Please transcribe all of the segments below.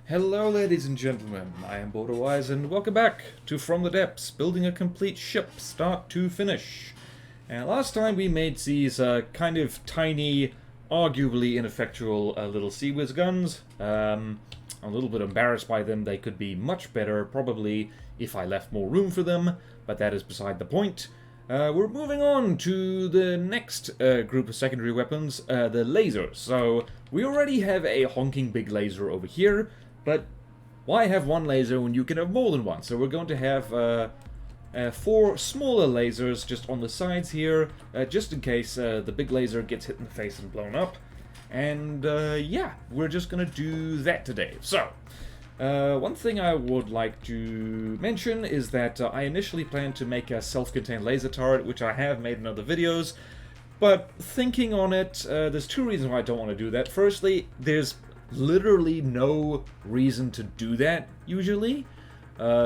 Hello ladies and gentlemen, I am BorderWise and welcome back to From the Depths, building a complete ship, start to finish. And last time we made these kind of tiny, arguably ineffectual little CIWS guns. I'm a little bit embarrassed by them, they could be much better, probably if I left more room for them, but that is beside the point. We're moving on to the next group of secondary weapons, the lasers. So, we already have a honking big laser over here, but why have one laser when you can have more than one? So we're going to have 4 smaller lasers just on the sides here, just in case the big laser gets hit in the face and blown up. And yeah, we're just going to do that today. So, one thing I would like to mention is that I initially planned to make a self-contained laser turret, which I have made in other videos. But thinking on it, there's 2 reasons why I don't want to do that. Firstly, there's literally no reason to do that, usually.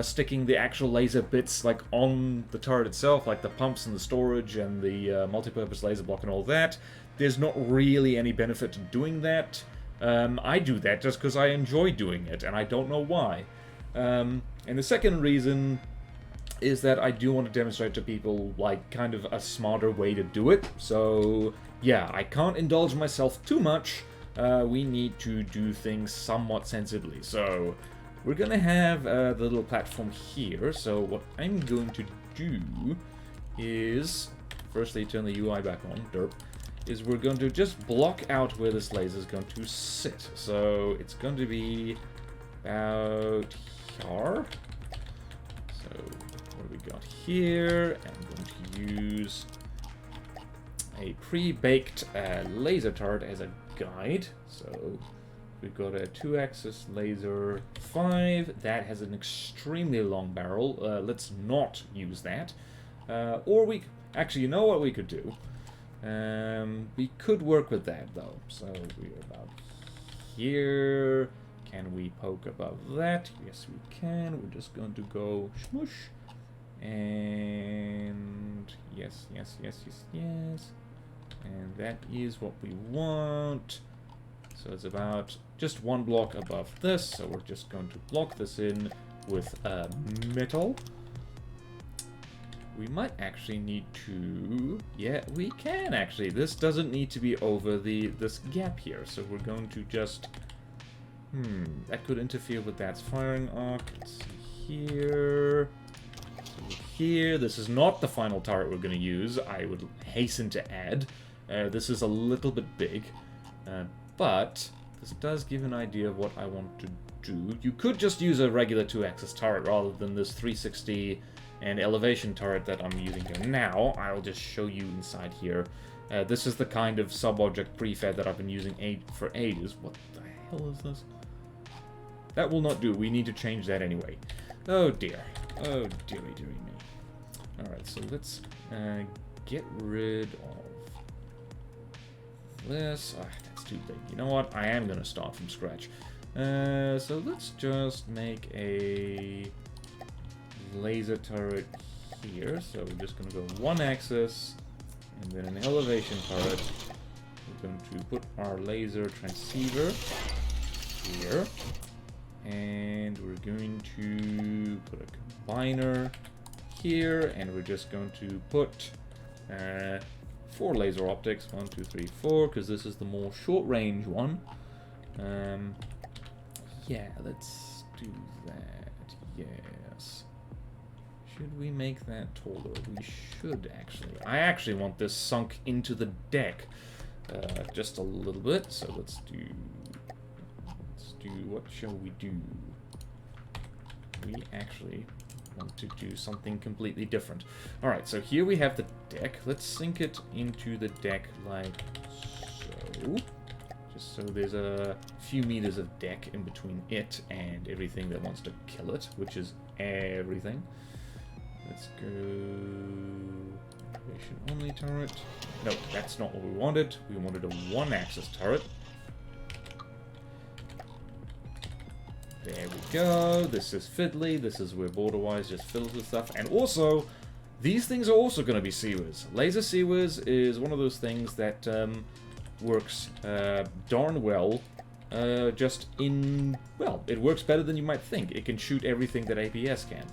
Sticking the actual laser bits like on the turret itself, like the pumps and the storage and the multi-purpose laser block and all that. There's not really any benefit to doing that. I do that just because I enjoy doing it, and I don't know why. And the second reason is that I do want to demonstrate to people, like, kind of a smarter way to do it. So, yeah, I can't indulge myself too much. We need to do things somewhat sensibly. So, we're gonna have the little platform here. So, what I'm going to do is, firstly, turn the UI back on, derp, is we're going to just block out where this laser is going to sit. So, it's going to be about here. So, what do we got here? I'm going to use a pre-baked laser turret as a guide. So we've got a 2-axis laser 5 that has an extremely long barrel. Let's not use that. Or we actually, you know what we could do? We could work with that though. So we're about here. Can we poke above that? Yes, we can. We're just going to go smoosh. And yes. And that is what we want. So it's about just 1 block above this. So we're just going to block this in with metal. We might actually need to... Yeah, we can actually. This doesn't need to be over this gap here. So we're going to just... that could interfere with that firing arc. Let's see here. So here, this is not the final turret we're going to use. I would hasten to add. This is a little bit big, but this does give an idea of what I want to do. You could just use a regular 2-axis turret rather than this 360 and elevation turret that I'm using here. Now, I'll just show you inside here. This is the kind of sub-object prefab that I've been using for ages. What the hell is this? That will not do. We need to change that anyway. Oh dear. Oh dearie me. Alright, so let's get rid of this. That's too big. You know what? I am going to start from scratch. So let's just make a laser turret here. So we're just going to go 1 axis and then an elevation turret. We're going to put our laser transceiver here. And we're going to put a combiner here. And we're just going to put 4 laser optics, 1, 2, 3, 4, because this is the more short-range one. Yeah, let's do that. Yes. Should we make that taller? We should, actually. I actually want this sunk into the deck just a little bit. So let's do, what shall we do? We actually want to do something completely different. Alright, so here we have the deck. Let's sink it into the deck like so. Just so there's a few meters of deck in between it and everything that wants to kill it, which is everything. Let's go... elevation only turret. No, that's not what we wanted. We wanted a 1-axis turret. There we go. This is fiddly. This is where BorderWise just fills with stuff. And also, these things are also going to be CIWS. Laser CIWS is one of those things that works darn well just in... well, it works better than you might think. It can shoot everything that APS can.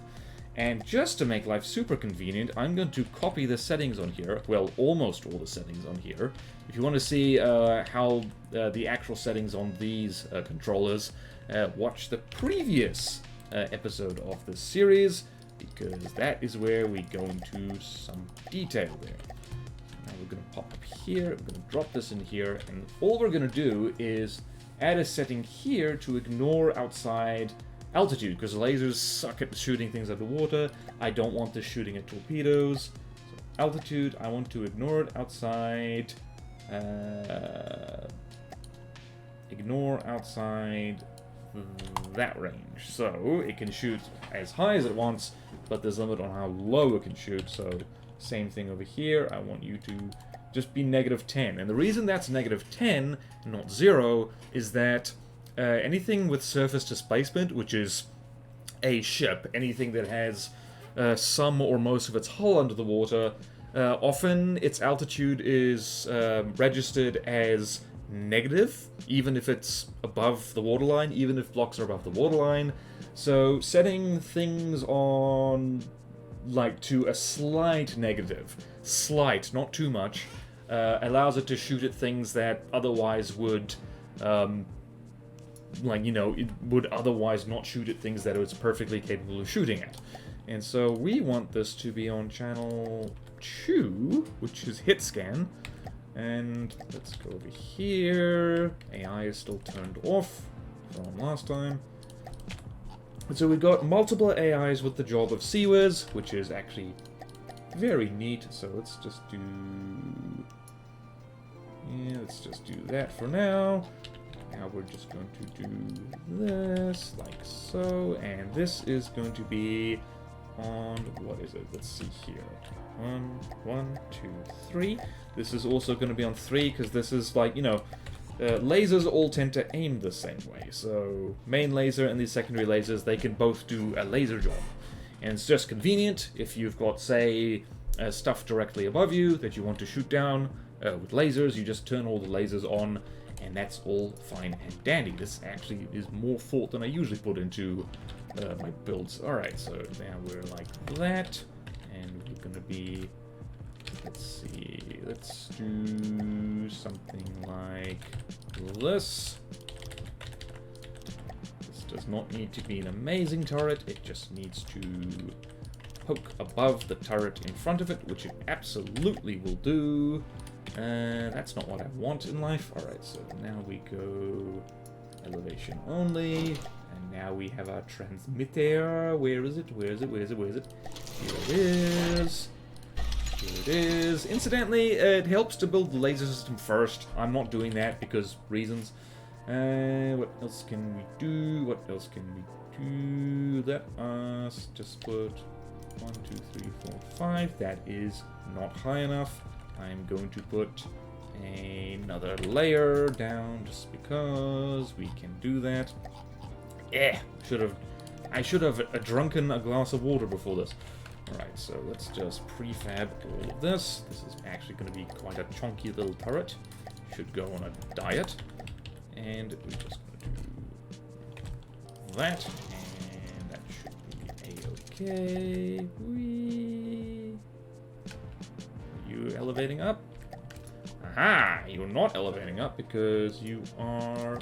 And just to make life super convenient, I'm going to copy the settings on here. Well, almost all the settings on here. If you want to see how the actual settings on these controllers, watch the previous episode of this series, because that is where we go into some detail there. Now we're going to pop up here, we're going to drop this in here, and all we're going to do is add a setting here to ignore outside altitude, because lasers suck at shooting things underwater. I don't want this shooting at torpedoes. So altitude, I want to ignore it outside. Ignore outside that range. So it can shoot as high as it wants, but there's a limit on how low it can shoot. So same thing over here. I want you to just be -10. And the reason that's -10, not 0, is that anything with surface displacement, which is a ship, anything that has some or most of its hull under the water, often its altitude is registered as negative, even if it's above the waterline, even if blocks are above the waterline. So setting things on, like, to a slight negative, slight, not too much, allows it to shoot at things that otherwise would... like, you know, it would otherwise not shoot at things that it's perfectly capable of shooting at. And so we want this to be on channel 2, which is hit scan. And let's go over here. AI is still turned off from last time. And so we've got multiple AIs with the job of CIWS, which is actually very neat. So let's just do... yeah, let's just do that for now. Now we're just going to do this, like so, and this is going to be on, what is it? Let's see here. 1, 2, 3. This is also going to be on 3, because this is like, you know, lasers all tend to aim the same way. So main laser and these secondary lasers, they can both do a laser job. And it's just convenient if you've got, say, stuff directly above you that you want to shoot down with lasers. You just turn all the lasers on, and that's all fine and dandy. This actually is more thought than I usually put into my builds. Alright, so now we're like that, and we're gonna be, let's see, let's do something like this. This does not need to be an amazing turret, it just needs to poke above the turret in front of it, which it absolutely will do. That's not what I want in life. Alright, so now we go elevation only, and now we have our transmitter. Where is it? Where is it? Where is it? Where is it? Here it is. Here it is. Incidentally, it helps to build the laser system first. I'm not doing that because reasons. What else can we do? What else can we do? Let us just put 1, 2, 3, 4, 5. That is not high enough. I'm going to put another layer down just because we can do that. I should have drunken a glass of water before this. Alright, so let's just prefab all of this. This is actually going to be quite a chunky little turret. Should go on a diet. And we're just going to do that. And that should be a-okay. Whee! You elevating up? Aha! You're not elevating up because you are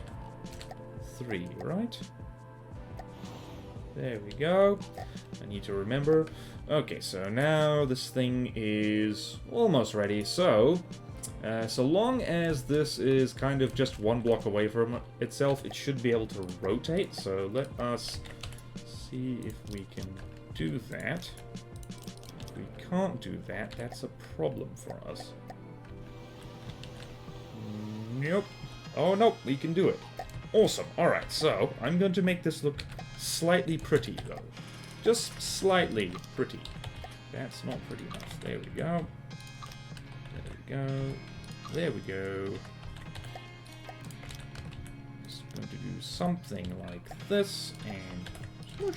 3, right? There we go. I need to remember. Okay, so now this thing is almost ready. So, so long as this is kind of just 1 block away from itself, it should be able to rotate. So let us see if we can do that. If we can't do that, that's a problem for us. Nope. Oh, nope, we can do it. Awesome. Alright, so I'm going to make this look slightly pretty, though. Just slightly pretty. That's not pretty enough. There we go. There we go. There we go. Just going to do something like this, and swoosh.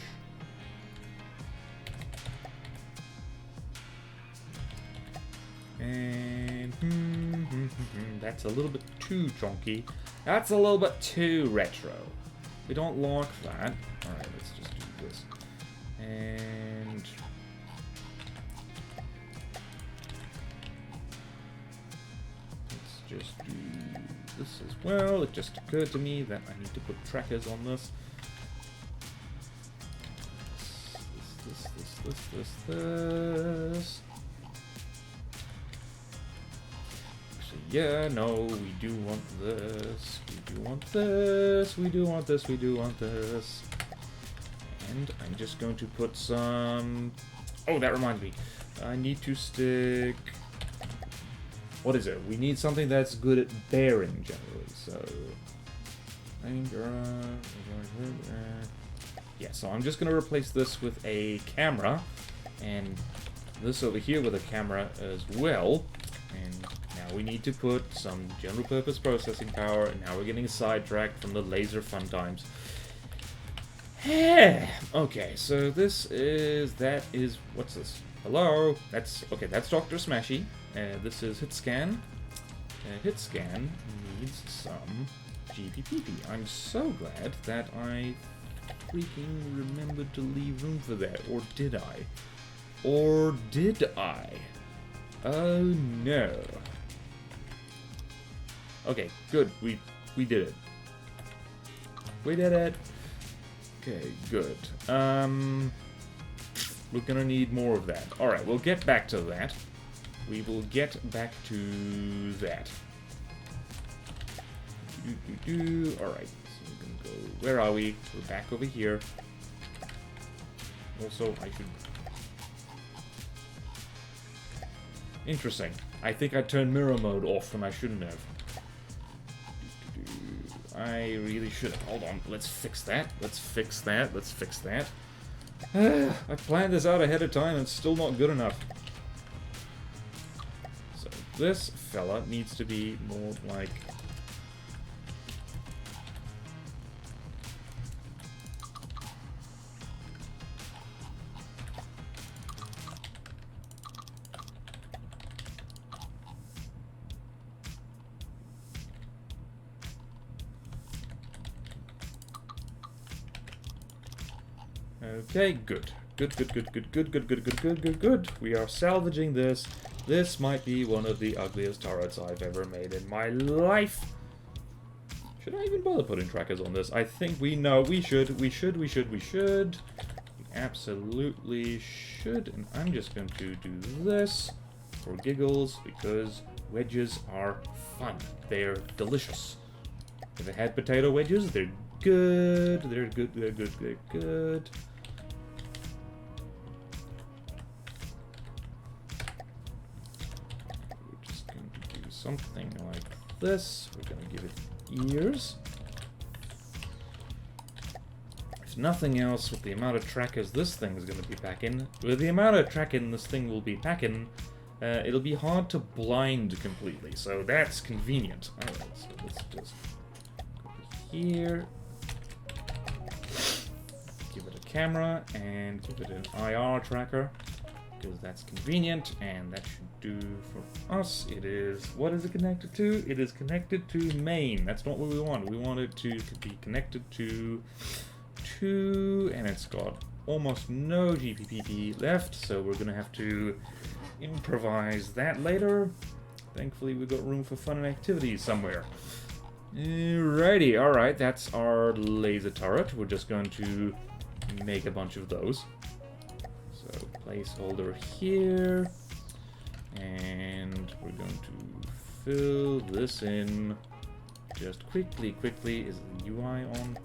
And that's a little bit too chunky. That's a little bit too retro. We don't like that. Alright, let's just do this. And let's just do this as well. It just occurred to me that I need to put trackers on this. This. Actually, yeah, no, we do want this. We do want this. We do want this. We do want this. And I'm just going to put some... Oh, that reminds me. I need to stick... What is it? We need something that's good at bearing, generally. So... Yeah, so I'm just going to replace this with a camera. And this over here with a camera as well. And now we need to put some general purpose processing power. And now we're getting sidetracked from the laser fun times. Okay, so this is, what's this? Hello? That's Dr. Smashy. This is HitScan. HitScan needs some GPPP. I'm so glad that I freaking remembered to leave room for that. Or did I? Or did I? Oh no. Okay, good. We did it. We did it. Okay, good. We're gonna need more of that. Alright, we'll get back to that. We will get back to that. Alright, so we're gonna go... Where are we? We're back over here. Also, I should... Interesting. I think I turned mirror mode off when I shouldn't have. I really should have. Hold on. Let's fix that. Let's fix that. Let's fix that. I planned this out ahead of time and it's still not good enough. So this fella needs to be more like... Okay, good. Good. We are salvaging this. This might be one of the ugliest turrets I've ever made in my life. Should I even bother putting trackers on this? I think we know we should. We absolutely should. And I'm just going to do this for giggles because wedges are fun. They're delicious. If I had potato wedges, they're good. They're good. Something like this. We're going to give it ears. If nothing else, with the amount of trackers this thing is going to be packing, with the amount of tracking this thing will be packing, it'll be hard to blind completely. So that's convenient. Alright, so let's just go here. Give it a camera and give it an IR tracker. Because that's convenient, and that should do for us. It is... What is it connected to? It is connected to main. That's not what we want. We want it to be connected to... and it's got almost no GPPP left, so we're going to have to improvise that later. Thankfully, we've got room for fun and activities somewhere. Alrighty, alright, that's our laser turret. We're just going to make a bunch of those. So placeholder here, and we're going to fill this in just quickly. Is the UI on?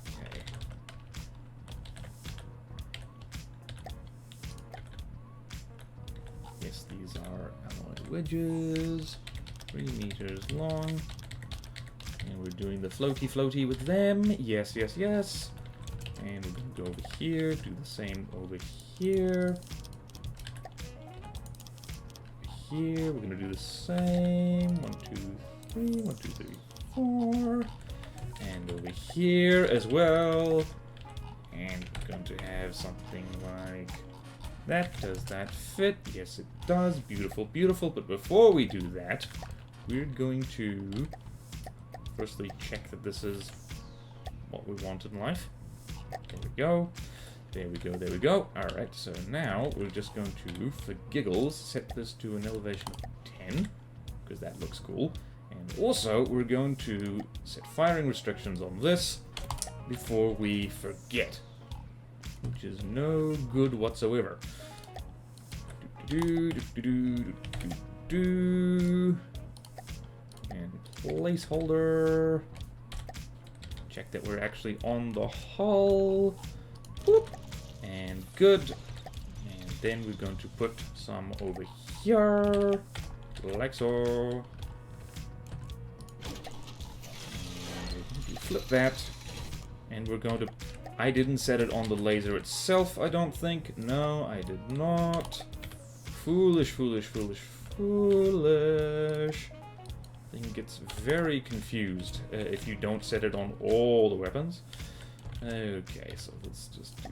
Okay. Yes, these are alloy wedges, 3 meters long, and we're doing the floaty with them. Yes. And we're going to go over here, do the same over here. Here, we're going to do the same. 1, 2, 3, 1, 2, 3, 4. And over here as well. And we're going to have something like Does that fit? Yes, it does. Beautiful, beautiful. But before we do that, we're going to firstly check that this is what we want in life. There we go. There we go, there we go. Alright, so now we're just going to, for giggles, set this to an elevation of 10, because that looks cool. And also, we're going to set firing restrictions on this before we forget, which is no good whatsoever. And placeholder. Check that we're actually on the hull. Boop. And good. And then we're going to put some over here, like so. And flip that. And we're going to... I didn't set it on the laser itself, I don't think. No, I did not. Foolish, foolish, foolish, foolish. Thing gets very confused if you don't set it on all the weapons. Okay, so let's just do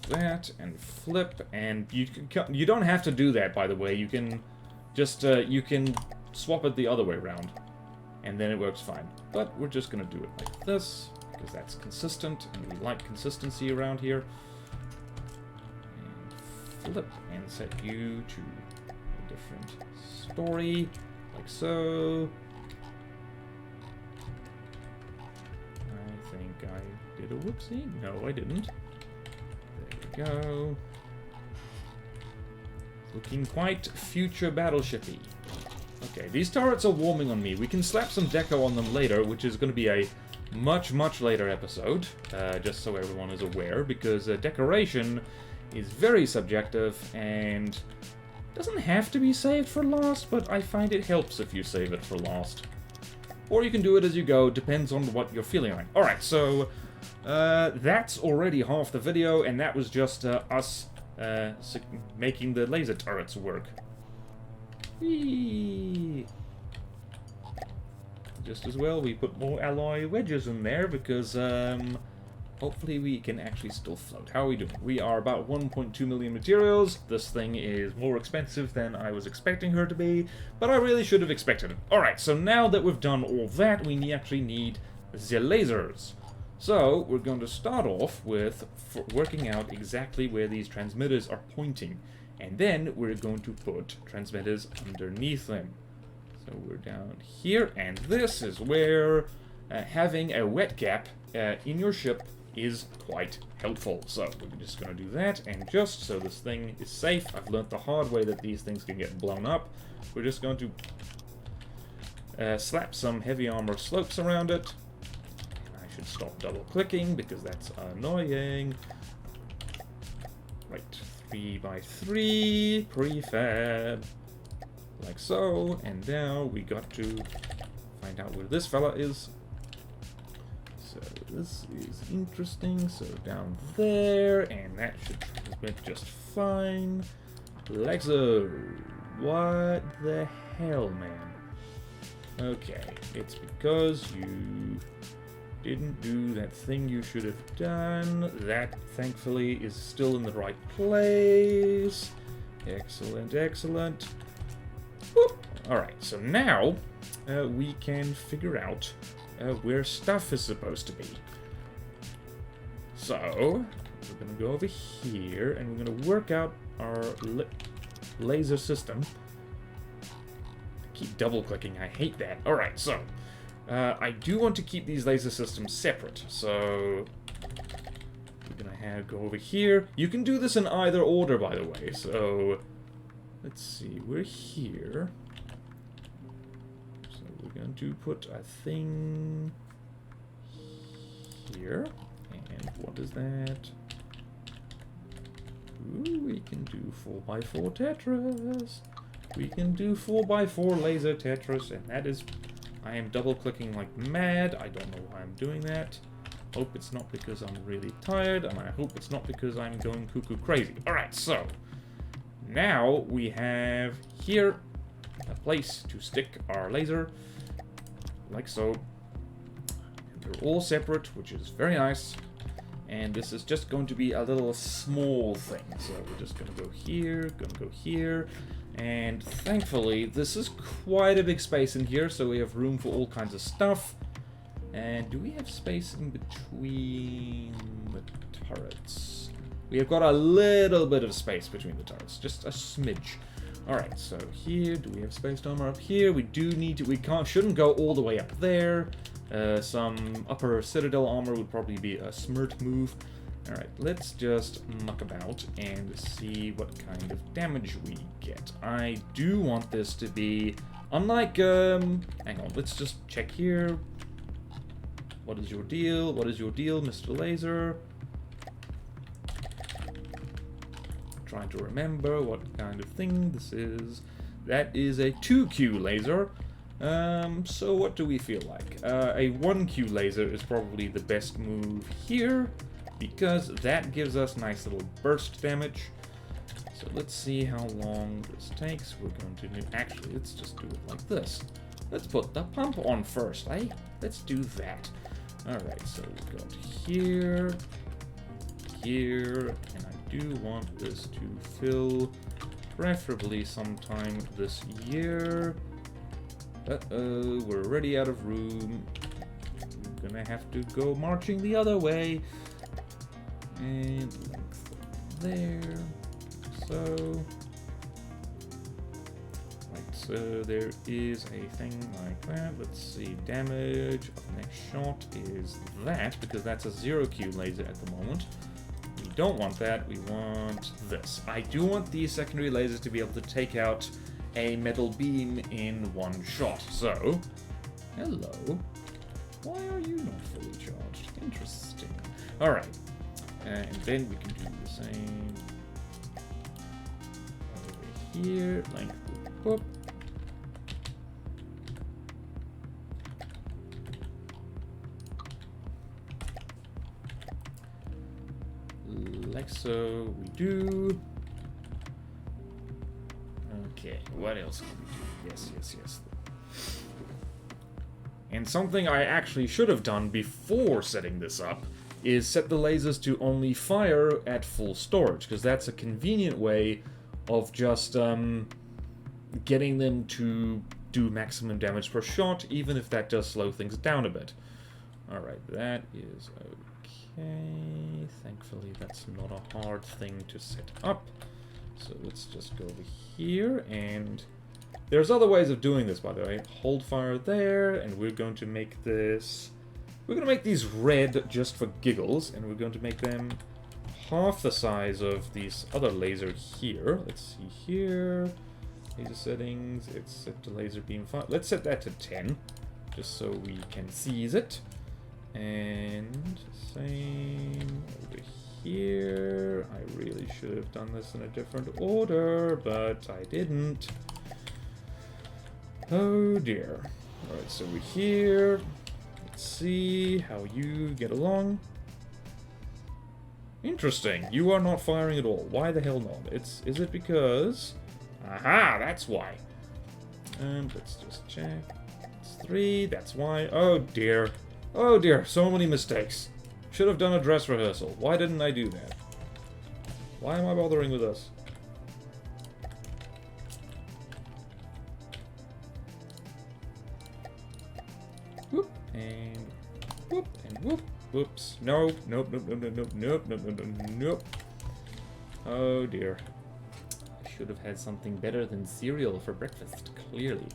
that and flip, and you don't have to do that, by the way. You can just you can swap it the other way around, and then it works fine. But we're just gonna do it like this because that's consistent, and we like consistency around here. And flip and set you to a different story, like so. I think I did a whoopsie. No, I didn't. There we go. Looking quite future battleshipy. Okay, these turrets are warming on me. We can slap some deco on them later, which is going to be a much, much later episode, just so everyone is aware, because decoration is very subjective and doesn't have to be saved for last, but I find it helps if you save it for last. Or you can do it as you go, depends on what you're feeling like. Alright, so that's already half the video, and that was just us making the laser turrets work. Whee! Just as well, we put more alloy wedges in there because hopefully we can actually still float. How are we doing? We are about 1.2 million materials. This thing is more expensive than I was expecting her to be, but I really should have expected it. Alright, so now that we've done all that, we actually need the lasers. So we're going to start off with working out exactly where these transmitters are pointing, and then we're going to put transmitters underneath them. So we're down here, and this is where having a wet gap in your ship is quite helpful. So we're just going to do that, and just so this thing is safe, I've learned the hard way that these things can get blown up. We're just going to slap some heavy armor slopes around it. I should stop double clicking because that's annoying. Right, 3x3 prefab, like so, and now we got to find out where this fella is. So this is interesting. So down there, and that should transmit just fine. Like so. What the hell, man? Okay, it's because you didn't do that thing you should have done. That, thankfully, is still in the right place. Excellent, excellent. Whoop. Alright, so now we can figure out where stuff is supposed to be. So, we're going to go over here, and we're going to work out our laser system. I keep double-clicking, I hate that. Alright, so, I do want to keep these laser systems separate, so we're going to go over here. You can do this in either order, by the way, so let's see, we're here. So we're going to put a thing here, and what is that? Ooh, we can do 4x4 Tetris. We can do 4x4 laser Tetris, and that is... I am double-clicking like mad. I don't know why I'm doing that. Hope it's not because I'm really tired, and I hope it's not because I'm going cuckoo crazy. Alright, so... now we have here a place to stick our laser, like so. And they're all separate, which is very nice. And this is just going to be a little small thing. So we're just going to go here, and thankfully this is quite a big space in here, so we have room for all kinds of stuff. And do we have space in between the turrets? We have got a little bit of space between the turrets, just a smidge. Alright, so here, do we have spaced armor up here? We do need to, shouldn't go all the way up there. Some upper citadel armor would probably be a smart move. Alright, let's just muck about and see what kind of damage we get. I do want this to be, unlike, hang on, let's just check here. What is your deal? What is your deal, Mr. Laser? Trying to remember what kind of thing this is. That is a 2Q laser. So what do we feel like? A 1Q laser is probably the best move here, because that gives us nice little burst damage. So let's see how long this takes. We're going to do, actually, let's just do it like this. Let's put the pump on first, eh? Let's do that. Alright, so we've got here, and I do want this to fill preferably sometime this year. Uh-oh, we're already out of room. I'm gonna have to go marching the other way. And length there. So. Right, so there is a thing like that. Let's see, damage of the next shot is that, because that's a 0Q laser at the moment. We don't want that, we want this. I do want these secondary lasers to be able to take out a metal beam in one shot. So, hello. Why are you not fully charged? Interesting. Alright. And then we can do the same over here. Length, whoop. Like so, we do. Okay, what else can we do? Yes. And something I actually should have done before setting this up is set the lasers to only fire at full storage, because that's a convenient way of just getting them to do maximum damage per shot, even if that does slow things down a bit. Alright, that is okay. Thankfully, that's not a hard thing to set up. So let's just go over here, and there's other ways of doing this, by the way. Hold fire there, and we're going to make this... We're going to make these red just for giggles, and we're going to make them half the size of these other lasers here. Let's see here. Laser settings. It's set to laser beam 5. Let's set that to 10, just so we can seize it. And same over here. I really should have done this in a different order, but I didn't. Oh dear. Alright, so we're here. Let's see how you get along. Interesting. You are not firing at all. Why the hell not? Is it because... Aha, that's why. And let's just check. It's 3, that's why. Oh dear. Oh dear, so many mistakes. Should have done a dress rehearsal. Why didn't I do that? Why am I bothering with this? Whoop, and whoop, and whoop. Whoops. No, nope. Oh dear. I should have had something better than cereal for breakfast, clearly.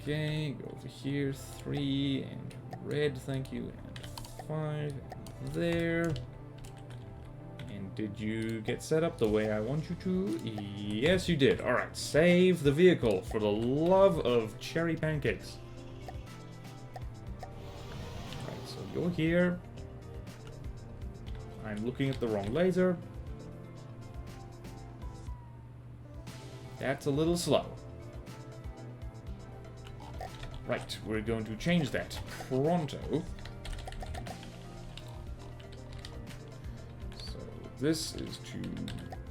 Okay, go over here. 3, and red, thank you, and 5, and there. And did you get set up the way I want you to? Yes, you did. Alright, save the vehicle for the love of cherry pancakes. Alright, so you're here. I'm looking at the wrong laser. That's a little slow. Right, we're going to change that pronto. So this is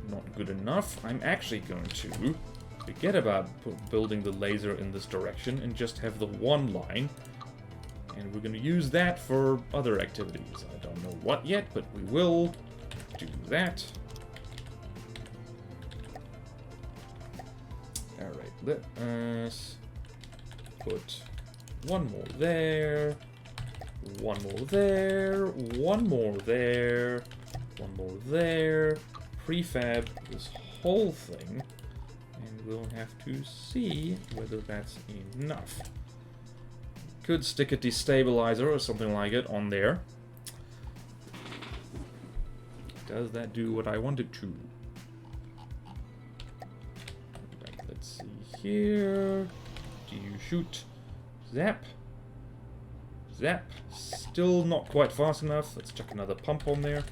not good enough. I'm actually going to forget about building the laser in this direction and just have the one line. And we're going to use that for other activities. I don't know what yet, but we will do that. Alright, let us put one more there, one more there, one more there, one more there, prefab this whole thing, and we'll have to see whether that's enough. Could stick a destabilizer or something like it on there. Does that do what I want it to? Right, let's see here. Do you shoot? Zap. Zap. Still not quite fast enough. Let's chuck another pump on there.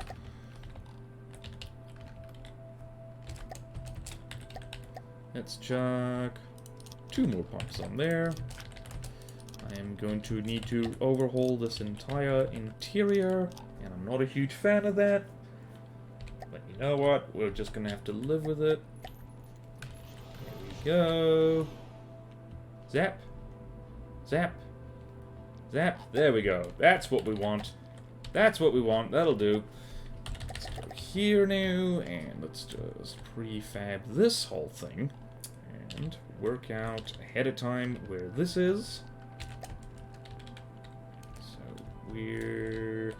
Let's chuck 2 more pumps on there. I am going to need to overhaul this entire interior, and I'm not a huge fan of that. But you know what? We're just gonna have to live with it. There we go. Zap. Zap. Zap. There we go. That's what we want. That's what we want. That'll do. Let's go here now, and let's just prefab this whole thing. And work out ahead of time where this is. We're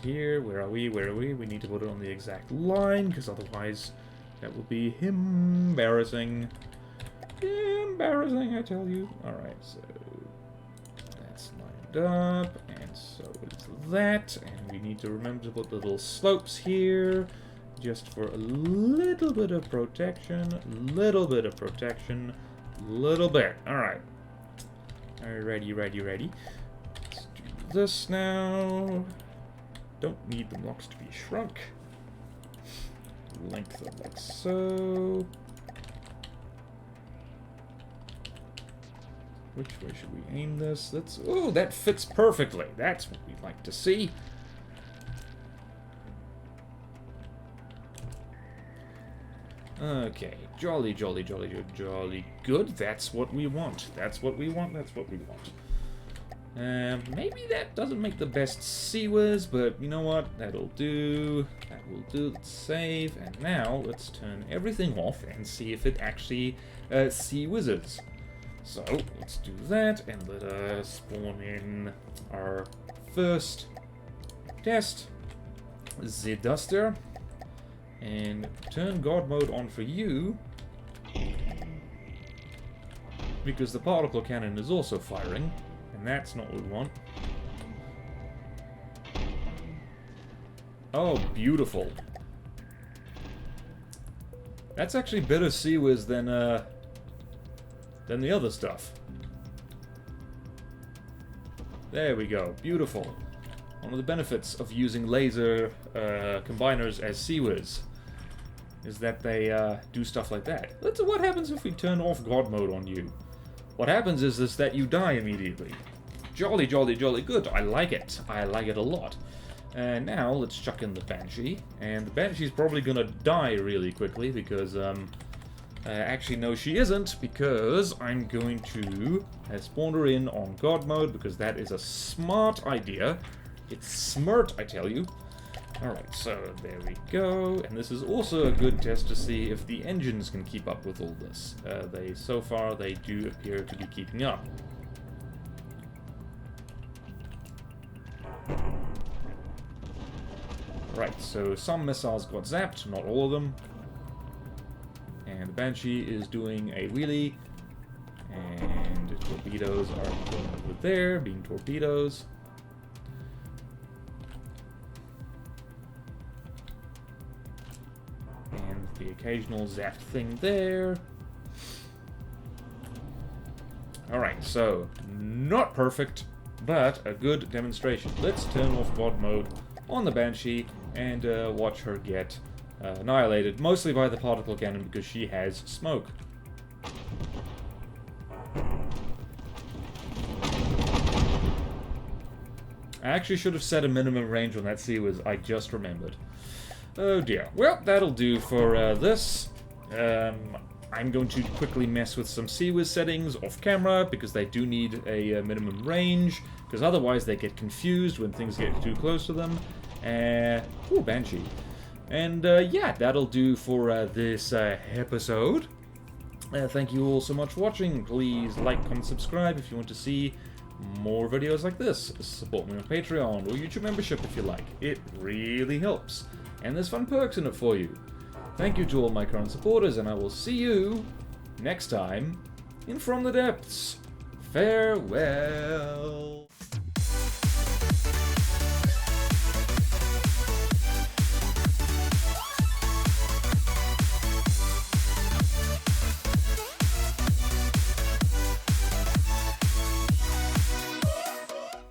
here. Where are we? Where are we? We need to put it on the exact line, because otherwise that will be embarrassing. Embarrassing, I tell you. Alright, so that's lined up, and so is that. And we need to remember to put the little slopes here, just for a little bit of protection. Little bit of protection. Little bit. Alright. Ready, ready, ready. This now. Don't need the blocks to be shrunk. Length of like so. Which way should we aim this? Let's. Oh, that fits perfectly. That's what we'd like to see. Okay, jolly, jolly, jolly, jolly good. That's what we want. That's what we want. That's what we want. Maybe that doesn't make the best CIWS, but you know what? That'll do. That will do. Let's save. And now let's turn everything off and see if it actually CIWSes. So let's do that, and let us spawn in our first test, the Duster, and turn God mode on for you, because the particle cannon is also firing. And that's not what we want. Oh, beautiful. That's actually better CIWS than the other stuff. There we go. Beautiful. One of the benefits of using laser combiners as CIWS is that they do stuff like that. What happens if we turn off God mode on you? What happens is that you die immediately. Jolly, jolly, jolly good. I like it. I like it a lot. And now let's chuck in the Banshee. And the Banshee's probably gonna die really quickly because, actually no she isn't, because I'm going to spawn her in on God mode because that is a smart idea. It's smart, I tell you. Alright, so there we go, and this is also a good test to see if the engines can keep up with all this. So far, they do appear to be keeping up. Right, so some missiles got zapped, not all of them. And the Banshee is doing a wheelie, and the torpedoes are going over there, being torpedoes. The occasional zap thing there. Alright, so not perfect, but a good demonstration. Let's turn off God mode on the Banshee and watch her get annihilated, mostly by the particle cannon because she has smoke. I actually should have set a minimum range on that CIWS, I just remembered. Oh dear. Well, that'll do for this. I I'm going to quickly mess with some CIWS settings off camera, because they do need a minimum range, because otherwise they get confused when things get too close to them. Ooh, Banshee. And yeah, that'll do for this episode. Thank you all so much for watching. Please like, comment, subscribe if you want to see more videos like this. Support me on Patreon or YouTube membership if you like. It really helps. And there's fun perks in it for you. Thank you to all my current supporters, and I will see you next time in From the Depths. Farewell.